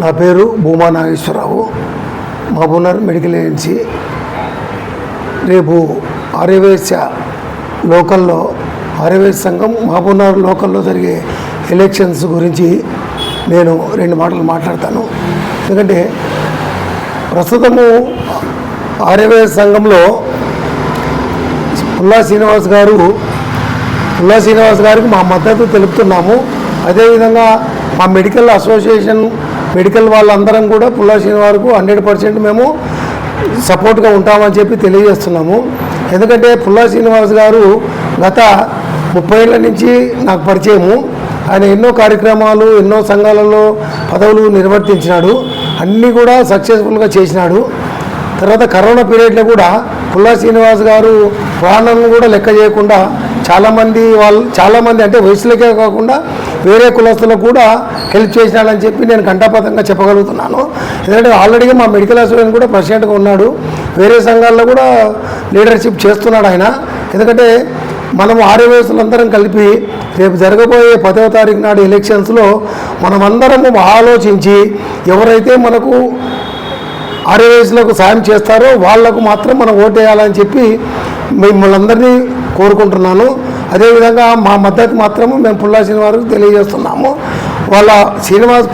నా పేరు Bhuma Nageswararao, Mahabubnagar medical agency. రేపు ఆర్యవైశ్య లోకల్లో ఆర్యవైశ్య సంఘం మహబూబ్నగర్ లోకల్లో జరిగే ఎలక్షన్స్ గురించి నేను 2 మాటలు మాట్లాడతాను. ఎందుకంటే ప్రస్తుతము ఆర్యవైశ్య సంఘంలో పుల్లా శ్రీనివాస్ గారికి మా మద్దతు తెలుపుతున్నాము. అదేవిధంగా మా మెడికల్ అసోసియేషన్ మెడికల్ వాళ్ళందరం కూడా పుల్లా శ్రీనివాస్కు 100% మేము సపోర్ట్గా ఉంటామని చెప్పి తెలియజేస్తున్నాము. ఎందుకంటే పుల్లా శ్రీనివాస్ గారు గత 30 ఏళ్ళ నుంచి నాకు పరిచయము. ఆయన ఎన్నో కార్యక్రమాలు ఎన్నో సంఘాలలో పదవులు నిర్వర్తించినాడు, అన్నీ కూడా సక్సెస్ఫుల్గా చేసినాడు. తర్వాత కరోనా పీరియడ్లో కూడా పుల్లా శ్రీనివాస్ గారు ప్రాణాలను కూడా లెక్క చేయకుండా చాలామంది అంటే వయసులకే కాకుండా వేరే కులస్తులకు కూడా హెల్ప్ చేసినాడని చెప్పి నేను ఘంటాపథంగా చెప్పగలుగుతున్నాను. ఎందుకంటే ఆల్రెడీగా మా మెడికల్ అసోసియేషన్ కూడా ప్రెసిడెంట్గా ఉన్నాడు, వేరే సంఘాల్లో కూడా లీడర్షిప్ చేస్తున్నాడు ఆయన. ఎందుకంటే మనము ఆర్యవైశ్యులందరం కలిపి రేపు జరగబోయే 10వ తారీఖు నాడు ఎలక్షన్స్లో మనమందరము ఆలోచించి ఎవరైతే మనకు ఆర్యవైశ్యులకు సాయం చేస్తారో వాళ్లకు మాత్రం మనం ఓటేయాలని చెప్పి మిమ్మల్ని అందరినీ కోరుకుంటున్నాను. అదేవిధంగా మా మద్దతు మాత్రము మేము పుల్లా శ్రీనివాస్కి తెలియజేస్తున్నాము. పుల్లా శ్రీనివాస్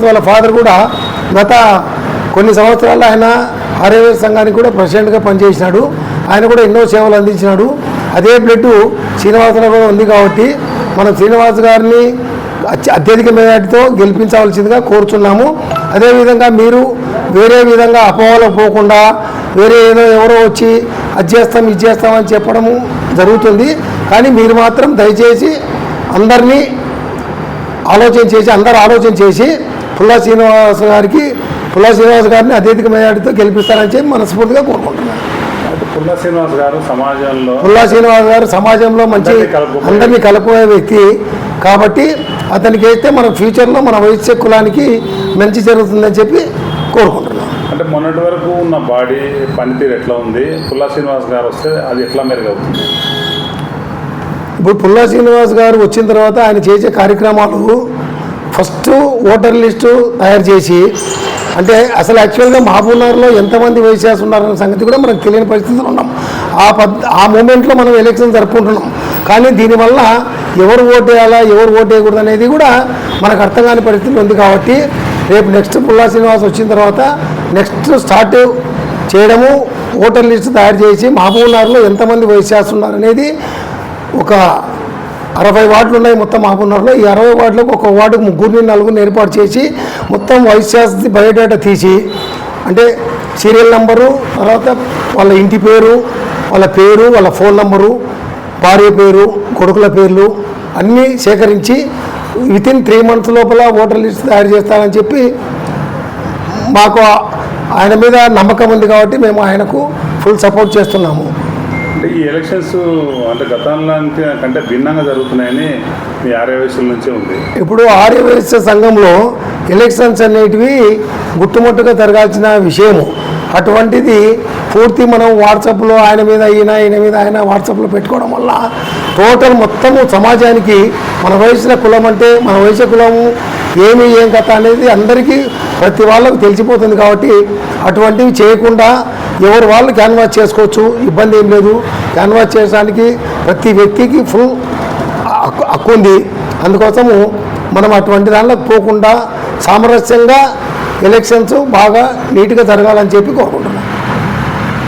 వాళ్ళ ఫాదర్ కూడా గత కొన్ని సంవత్సరాలు ఆయన ఆర్యవైశ్య సంఘానికి కూడా ప్రెసిడెంట్గా పనిచేసినాడు. ఆయన కూడా ఎన్నో సేవలు అందించినాడు. అదే బ్లడ్ శ్రీనివాసలో కూడా ఉంది కాబట్టి మనం శ్రీనివాస్ గారిని అత్యధిక మెజార్టీతో గెలిపించవలసిందిగా కోరుతున్నాము. అదేవిధంగా మీరు వేరే విధంగా అపోహలకు పోకుండా వేరే ఎవరో వచ్చి అది చేస్తాం ఇది చేస్తామని చెప్పడము జరుగుతుంది. కానీ మీరు మాత్రం దయచేసి అందరూ ఆలోచన చేసి పుల్లా శ్రీనివాస్ గారిని అత్యధిక మెజార్టీతో గెలిపిస్తారని చెప్పి మనస్ఫూర్తిగా కోరుకుంటున్నాను. పుల్లా శ్రీనివాస్ గారు సమాజంలో మంచి అందరినీ కలుపుకునే వ్యక్తి కాబట్టి అతనికి అయితే మన ఫ్యూచర్లో మన వైశ్య కులానికి మంచి జరుగుతుందని చెప్పి కోరుకుంటున్నాం. అంటే మొన్నటి వరకు ఉన్న బాడీ పనితీరు ఎట్లా ఉంది, పుల్లా శ్రీనివాస్ గారు వస్తే అది ఎట్లా మెరుగవుతుంది? ఇప్పుడు పుల్లా శ్రీనివాస్ గారు వచ్చిన తర్వాత ఆయన చేసే కార్యక్రమాలు ఫస్ట్ ఓటర్ లిస్టు తయారు చేసి, అంటే అసలు యాక్చువల్గా మహబూబ్నగర్లో ఎంతమంది వైశ్యాస్ ఉన్నారన్న సంగతి కూడా మనకు తెలియని పరిస్థితులు ఉన్నాం. ఆ మూమెంట్లో మనం ఎలక్షన్ జరుపుకుంటున్నాం. కానీ దీనివల్ల ఎవరు ఓటేయాలా ఎవరు ఓటేయకూడదు అనేది కూడా మనకు అర్థం కాని పరిస్థితి ఉంది. కాబట్టి రేపు నెక్స్ట్ పుల్లా శ్రీనివాస్ వచ్చిన తర్వాత నెక్స్ట్ స్టార్ట్ చేయడము ఓటర్ లిస్టు తయారు చేసి మహబూబ్నగర్లో ఎంతమంది వైశ్యాస్ ఉన్నారనేది ఒక 60 వార్డులు ఉన్నాయి మొత్తం మహబూబ్నగర్లో. ఈ 60 వార్డులకు ఒక వార్డుకు 3-4 ఏర్పాటు చేసి మొత్తం వైశ్యాస్ బయోడేటా తీసి, అంటే సీరియల్ నెంబరు, తర్వాత వాళ్ళ ఇంటి పేరు, వాళ్ళ ఫోన్ నెంబరు, భార్య పేరు, కొడుకుల పేర్లు అన్నీ సేకరించి వితిన్ 3 months లోపల ఓటర్ లిస్ట్ తయారు చేస్తానని చెప్పి మాకు ఆయన మీద నమ్మకం ఉంది. కాబట్టి మేము ఆయనకు ఫుల్ సపోర్ట్ చేస్తున్నాము. అంటే ఈ ఎలక్షన్స్ అంటే గతంలో కంటే భిన్నంగా జరుగుతున్నాయని మీ ఆర్యవైశ్యుల నుంచే ఉంది. ఇప్పుడు ఆర్యవైశ్య సంఘంలో ఎలక్షన్స్ అనేటివి గుట్టుముట్టుగా జరగాల్సిన విషయము. అటువంటిది పూర్తి మనం వాట్సాప్లో ఆయన మీద ఆయన వాట్సాప్లో పెట్టుకోవడం వల్ల టోటల్ మొత్తము సమాజానికి మన వైశ్య కులం అంటే మన వైశ్య కులము ఏం కథ అనేది అందరికీ ప్రతి వాళ్ళకు తెలిసిపోతుంది. కాబట్టి అటువంటివి చేయకుండా ఎవరు వాళ్ళు క్యాన్వాస్ చేసుకోవచ్చు, ఇబ్బంది ఏం లేదు. క్యాన్వాస్ చేయడానికి ప్రతి వ్యక్తికి ఫుల్ హక్కు ఉంది. అందుకోసము మనం అటువంటి దానిలోకి పోకుండా సామరస్యంగా ఎలక్షన్స్ బాగా నీట్గా జరగాలని చెప్పి కోరుకుంటున్నాం.